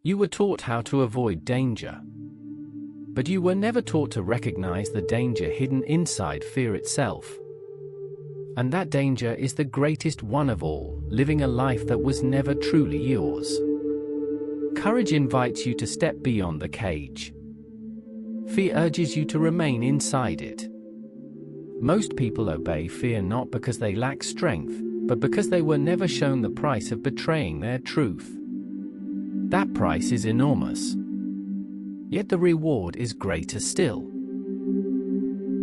You were taught how to avoid danger. But you were never taught to recognize the danger hidden inside fear itself. And that danger is the greatest one of all, living a life that was never truly yours. Courage invites you to step beyond the cage. Fear urges you to remain inside it. Most people obey fear not because they lack strength, but because they were never shown the price of betraying their truth. That price is enormous. Yet the reward is greater still.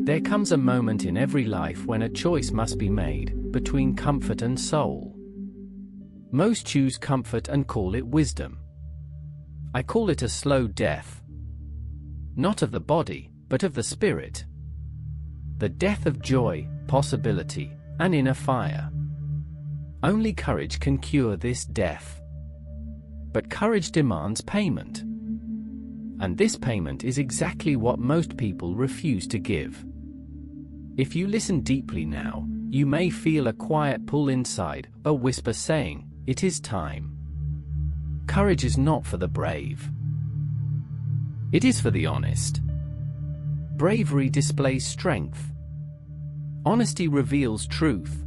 There comes a moment in every life when a choice must be made between comfort and soul. Most choose comfort and call it wisdom. I call it a slow death. Not of the body, but of the spirit. The death of joy, possibility, and inner fire. Only courage can cure this death. But courage demands payment. And this payment is exactly what most people refuse to give. If you listen deeply now, you may feel a quiet pull inside, a whisper saying, "It is time." Courage is not for the brave. It is for the honest. Bravery displays strength. Honesty reveals truth.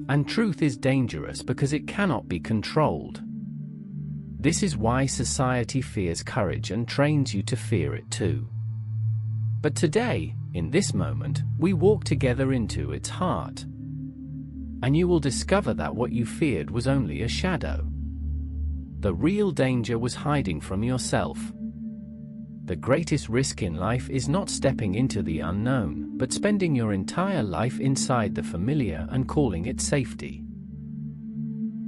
And truth is dangerous because it cannot be controlled. This is why society fears courage and trains you to fear it too. But today, in this moment, we walk together into its heart. And you will discover that what you feared was only a shadow. The real danger was hiding from yourself. The greatest risk in life is not stepping into the unknown, but spending your entire life inside the familiar and calling it safety.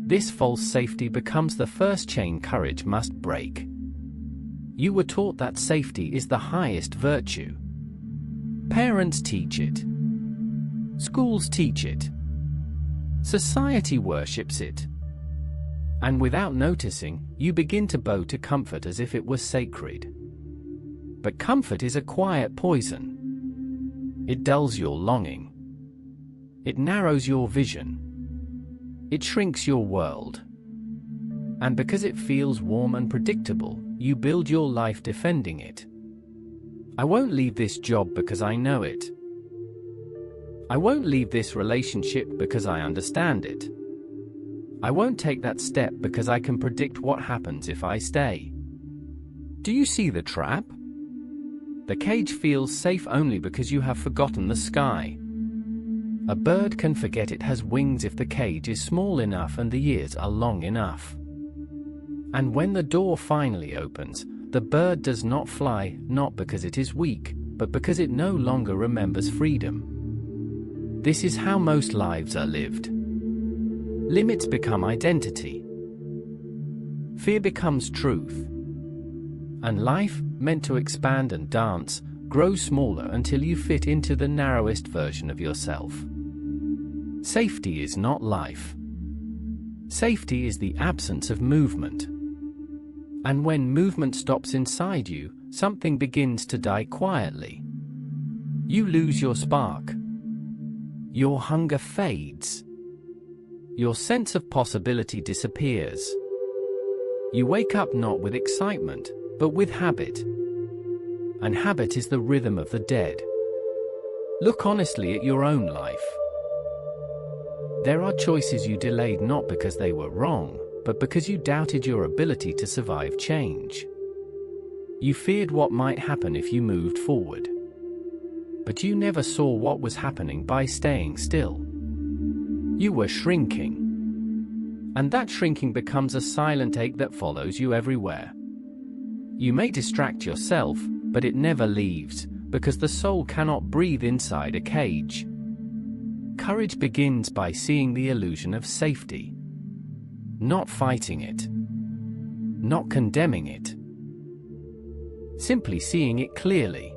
This false safety becomes the first chain courage must break. You were taught that safety is the highest virtue. Parents teach it. Schools teach it. Society worships it. And without noticing, you begin to bow to comfort as if it was sacred. But comfort is a quiet poison. It dulls your longing. It narrows your vision. It shrinks your world. And because it feels warm and predictable, you build your life defending it. I won't leave this job because I know it. I won't leave this relationship because I understand it. I won't take that step because I can predict what happens if I stay. Do you see the trap? The cage feels safe only because you have forgotten the sky. A bird can forget it has wings if the cage is small enough and the ears are long enough. And when the door finally opens, the bird does not fly, not because it is weak, but because it no longer remembers freedom. This is how most lives are lived. Limits become identity. Fear becomes truth. And life, meant to expand and dance, grows smaller until you fit into the narrowest version of yourself. Safety is not life. Safety is the absence of movement. And when movement stops inside you, something begins to die quietly. You lose your spark. Your hunger fades. Your sense of possibility disappears. You wake up not with excitement, but with habit. And habit is the rhythm of the dead. Look honestly at your own life. There are choices you delayed not because they were wrong, but because you doubted your ability to survive change. You feared what might happen if you moved forward. But you never saw what was happening by staying still. You were shrinking. And that shrinking becomes a silent ache that follows you everywhere. You may distract yourself, but it never leaves, because the soul cannot breathe inside a cage. Courage begins by seeing the illusion of safety. Not fighting it. Not condemning it. Simply seeing it clearly.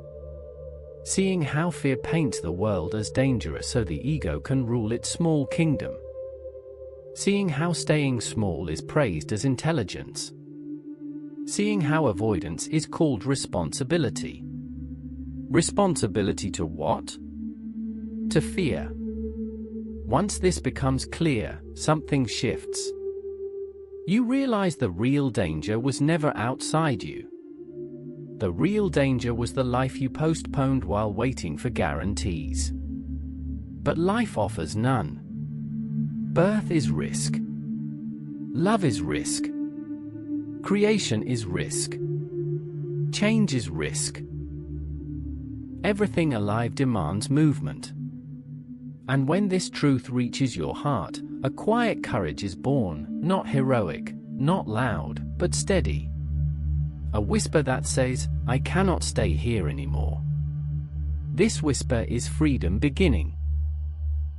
Seeing how fear paints the world as dangerous so the ego can rule its small kingdom. Seeing how staying small is praised as intelligence. Seeing how avoidance is called responsibility. Responsibility to what? To fear. Once this becomes clear, something shifts. You realize the real danger was never outside you. The real danger was the life you postponed while waiting for guarantees. But life offers none. Birth is risk. Love is risk. Creation is risk. Change is risk. Everything alive demands movement. And when this truth reaches your heart, a quiet courage is born, not heroic, not loud, but steady. A whisper that says, "I cannot stay here anymore." This whisper is freedom beginning.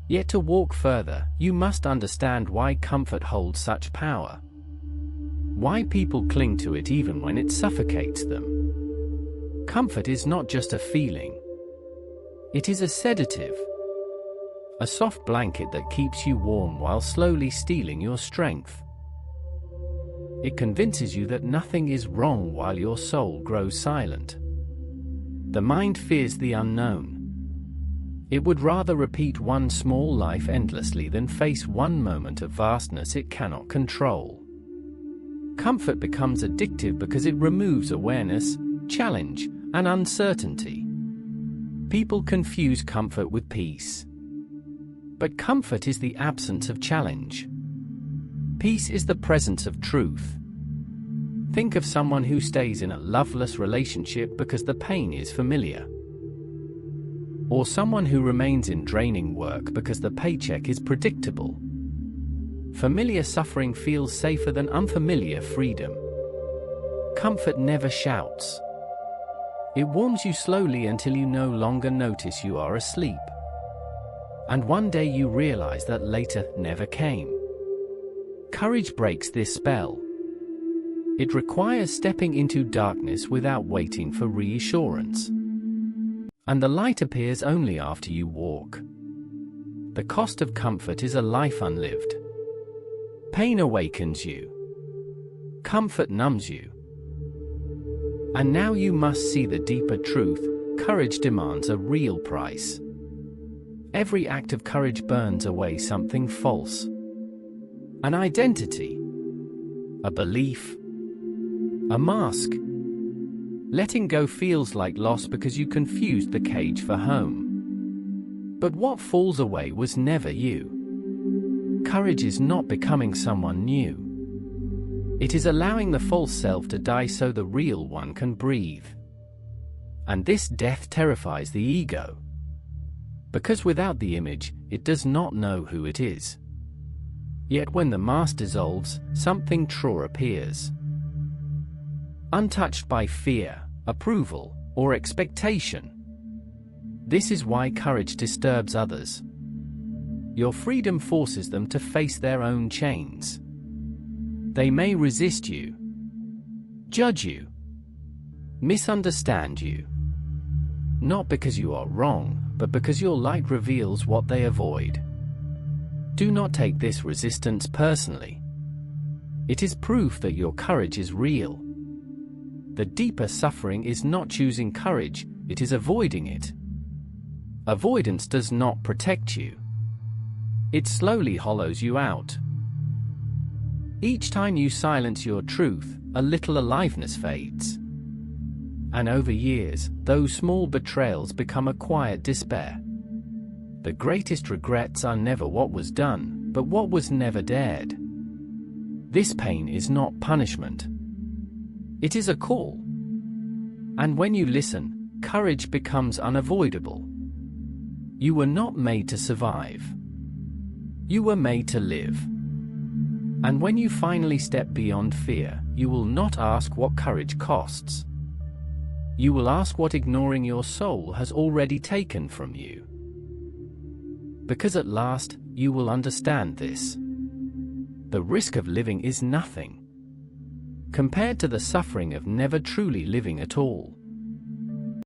Yet to walk further, you must understand why comfort holds such power. Why people cling to it even when it suffocates them. Comfort is not just a feeling. It is a sedative. A soft blanket that keeps you warm while slowly stealing your strength. It convinces you that nothing is wrong while your soul grows silent. The mind fears the unknown. It would rather repeat one small life endlessly than face one moment of vastness it cannot control. Comfort becomes addictive because it removes awareness, challenge, and uncertainty. People confuse comfort with peace. But comfort is the absence of challenge. Peace is the presence of truth. Think of someone who stays in a loveless relationship because the pain is familiar. Or someone who remains in draining work because the paycheck is predictable. Familiar suffering feels safer than unfamiliar freedom. Comfort never shouts. It warms you slowly until you no longer notice you are asleep. And one day you realize that later never came. Courage breaks this spell. It requires stepping into darkness without waiting for reassurance. And the light appears only after you walk. The cost of comfort is a life unlived. Pain awakens you. Comfort numbs you. And now you must see the deeper truth. Courage demands a real price. Every act of courage burns away something false. An identity. A belief. A mask. Letting go feels like loss because you confused the cage for home. But what falls away was never you. Courage is not becoming someone new. It is allowing the false self to die so the real one can breathe. And this death terrifies the ego. Because without the image, it does not know who it is. Yet when the mask dissolves, something true appears. Untouched by fear, approval, or expectation. This is why courage disturbs others. Your freedom forces them to face their own chains. They may resist you, judge you, misunderstand you. Not because you are wrong, but because your light reveals what they avoid. Do not take this resistance personally. It is proof that your courage is real. The deeper suffering is not choosing courage, it is avoiding it. Avoidance does not protect you. It slowly hollows you out. Each time you silence your truth, a little aliveness fades. And over years, those small betrayals become a quiet despair. The greatest regrets are never what was done, but what was never dared. This pain is not punishment. It is a call. And when you listen, courage becomes unavoidable. You were not made to survive. You were made to live. And when you finally step beyond fear, you will not ask what courage costs. You will ask what ignoring your soul has already taken from you. Because at last, you will understand this. The risk of living is nothing compared to the suffering of never truly living at all.